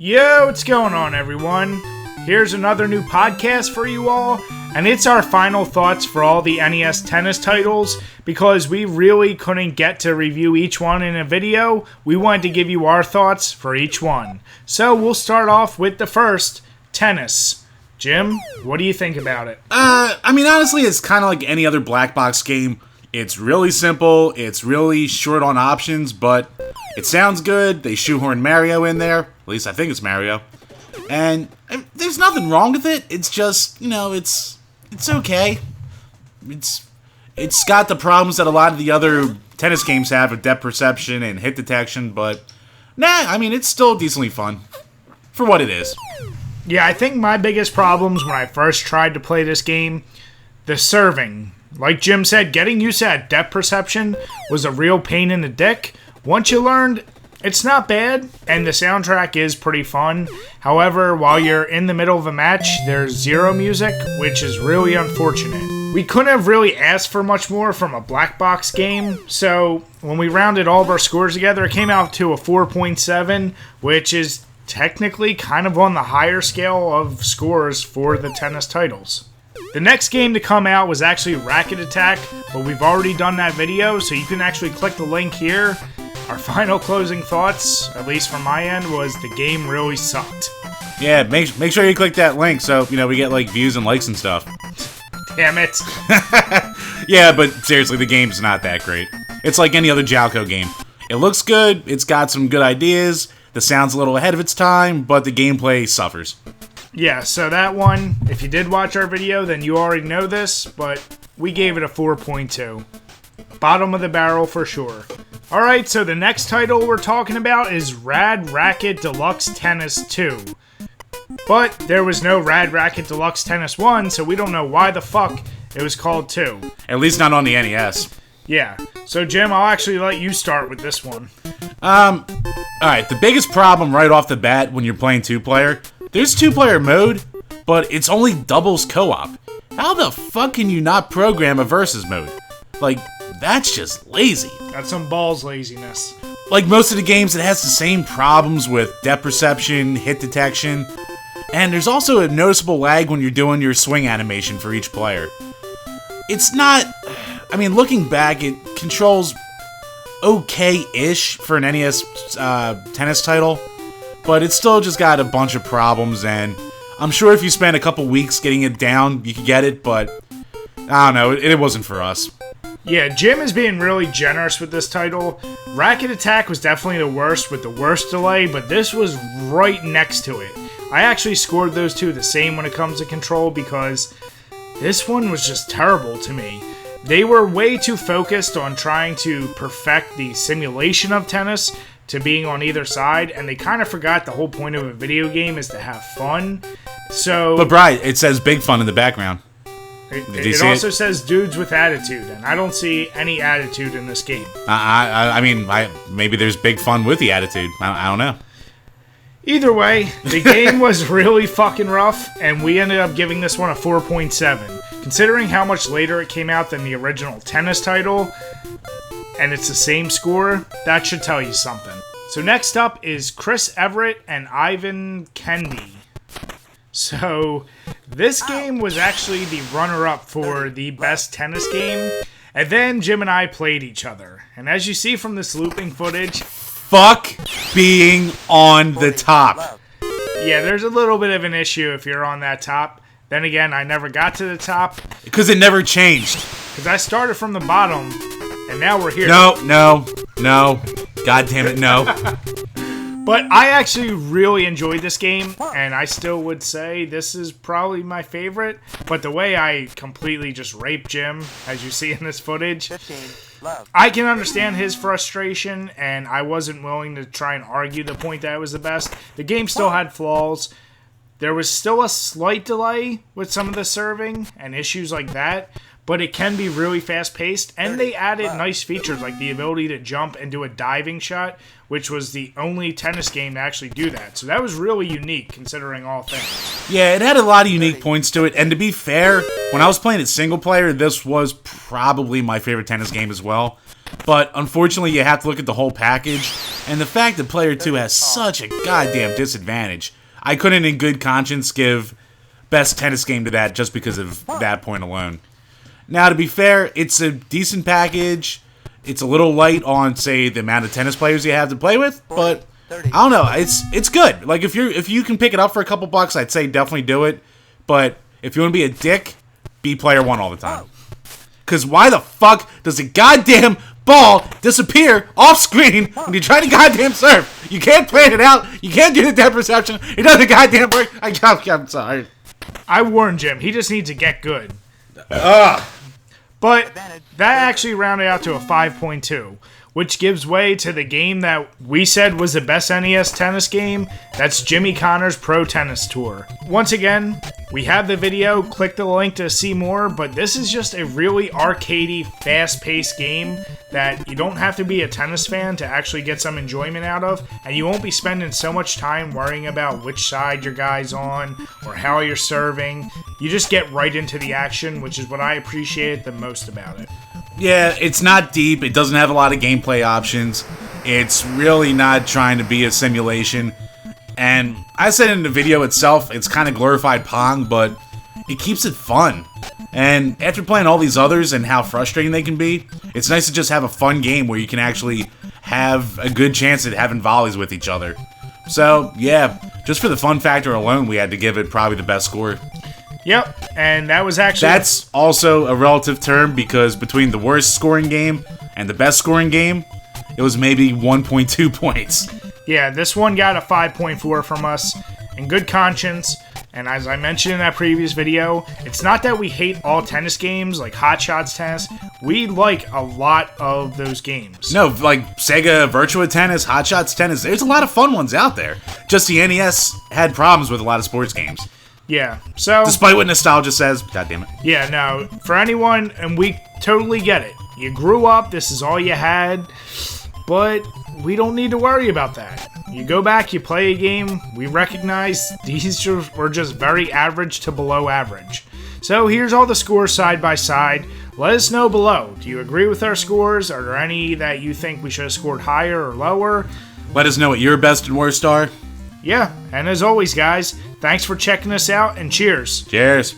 Yo, what's going on, everyone? Here's another new podcast for you all, and it's our final thoughts for all the NES Tennis titles. Because we really couldn't get to review each one in a video, we wanted to give you our thoughts for each one. So we'll start off with the first, Tennis. Jim, what do you think about it? Honestly, it's kind of like any other black box game. It's really simple, it's really short on options, but it sounds good. They shoehorn Mario in there. At least I think it's Mario. And there's nothing wrong with it. It's just, it's okay. It's got the problems that a lot of the other tennis games have with depth perception and hit detection, but it's still decently fun for what it is. Yeah, I think my biggest problems when I first tried to play this game, the serving. Like Jim said, getting used to that depth perception was a real pain in the dick. Once you learned, it's not bad, and the soundtrack is pretty fun. However, while you're in the middle of a match, there's zero music, which is really unfortunate. We couldn't have really asked for much more from a black box game, so when we rounded all of our scores together, it came out to a 4.7, which is technically kind of on the higher scale of scores for the tennis titles. The next game to come out was actually Racket Attack, but we've already done that video, so you can actually click the link here. Our final closing thoughts, at least from my end, was the game really sucked. Yeah, make sure you click that link so, we get, views and likes and stuff. Damn it. Yeah, but seriously, the game's not that great. It's like any other Jalco game. It looks good, it's got some good ideas, the sound's a little ahead of its time, but the gameplay suffers. Yeah, so that one, if you did watch our video, then you already know this, but we gave it a 4.2. Bottom of the barrel for sure. Alright, so the next title we're talking about is Rad Racket Deluxe Tennis 2. But there was no Rad Racket Deluxe Tennis 1, so we don't know why the fuck it was called 2. At least not on the NES. Yeah, so Jim, I'll actually let you start with this one. Alright, the biggest problem right off the bat when you're playing two-player, there's two-player mode, but it's only doubles co-op. How the fuck can you not program a versus mode? That's just lazy. That's some balls laziness. Like most of the games, it has the same problems with depth perception, hit detection, and there's also a noticeable lag when you're doing your swing animation for each player. It's not... looking back, it controls okay-ish for an NES tennis title, but it's still just got a bunch of problems, and I'm sure if you spend a couple weeks getting it down, you could get it, but I don't know, it wasn't for us. Yeah, Jim is being really generous with this title. Racket Attack was definitely the worst with the worst delay, but this was right next to it. I actually scored those two the same when it comes to control because this one was just terrible to me. They were way too focused on trying to perfect the simulation of tennis to being on either side, and they kind of forgot the whole point of a video game is to have fun. So, but Brian, it says big fun in the background. It also says dudes with attitude, and I don't see any attitude in this game. Maybe there's big fun with the attitude. I don't know. Either way, the game was really fucking rough, and we ended up giving this one a 4.7. Considering how much later it came out than the original tennis title, and it's the same score, that should tell you something. So next up is Chris Evert and Ivan Kendi. So, this game was actually the runner-up for the best tennis game, and then Jim and I played each other. And as you see from this looping footage... Fuck being on the top. Yeah, there's a little bit of an issue if you're on that top. Then again, I never got to the top. Because it never changed. Because I started from the bottom, and now we're here. No. God damn it, no. But I actually really enjoyed this game, and I still would say this is probably my favorite. But the way I completely just raped Jim, as you see in this footage, I can understand his frustration, and I wasn't willing to try and argue the point that it was the best. The game still had flaws. There was still a slight delay with some of the serving and issues like that, but it can be really fast-paced, and they added nice features like the ability to jump and do a diving shot, which was the only tennis game to actually do that. So that was really unique, considering all things. Yeah, it had a lot of unique points to it, and to be fair, when I was playing it single-player, this was probably my favorite tennis game as well. But unfortunately, you have to look at the whole package. And the fact that player 2 has such a goddamn disadvantage, I couldn't in good conscience give best tennis game to that just because of that point alone. Now, to be fair, it's a decent package. It's a little light on, say, the amount of tennis players you have to play with, but I don't know. It's good. Like, if you can pick it up for a couple bucks, I'd say definitely do it. But if you want to be a dick, be player 1 all the time. Because why the fuck does the goddamn ball disappear off screen when you try to goddamn serve? You can't plan it out. You can't do the depth perception. It doesn't goddamn work. I'm sorry. I warned Jim. He just needs to get good. But that actually rounded out to a 5.2, which gives way to the game that we said was the best NES tennis game. That's Jimmy Connor's Pro Tennis Tour. Once again, we have the video. Click the link to see more, but this is just a really arcadey, fast-paced game that you don't have to be a tennis fan to actually get some enjoyment out of, and you won't be spending so much time worrying about which side your guy's on or how you're serving. You just get right into the action, which is what I appreciate the most about it. Yeah, it's not deep. It doesn't have a lot of gameplay options. It's really not trying to be a simulation. And I said in the video itself, it's kind of glorified Pong, but it keeps it fun. And after playing all these others and how frustrating they can be, it's nice to just have a fun game where you can actually have a good chance at having volleys with each other. So, yeah, just for the fun factor alone, we had to give it probably the best score. Yep, and that was actually... That's also a relative term because between the worst scoring game and the best scoring game, it was maybe 1.2 points. Yeah, this one got a 5.4 from us, in good conscience, and as I mentioned in that previous video, it's not that we hate all tennis games, like Hot Shots Tennis. We like a lot of those games. No, like Sega Virtua Tennis, Hot Shots Tennis, there's a lot of fun ones out there. Just the NES had problems with a lot of sports games. Yeah, so... Despite what nostalgia says, god damn it. Yeah, no, for anyone, and we totally get it. You grew up, this is all you had, but we don't need to worry about that. You go back, you play a game, we recognize these were just very average to below average. So here's all the scores side by side. Let us know below. Do you agree with our scores? Are there any that you think we should have scored higher or lower? Let us know what your best and worst are. Yeah, and as always, guys, thanks for checking us out, and cheers. Cheers.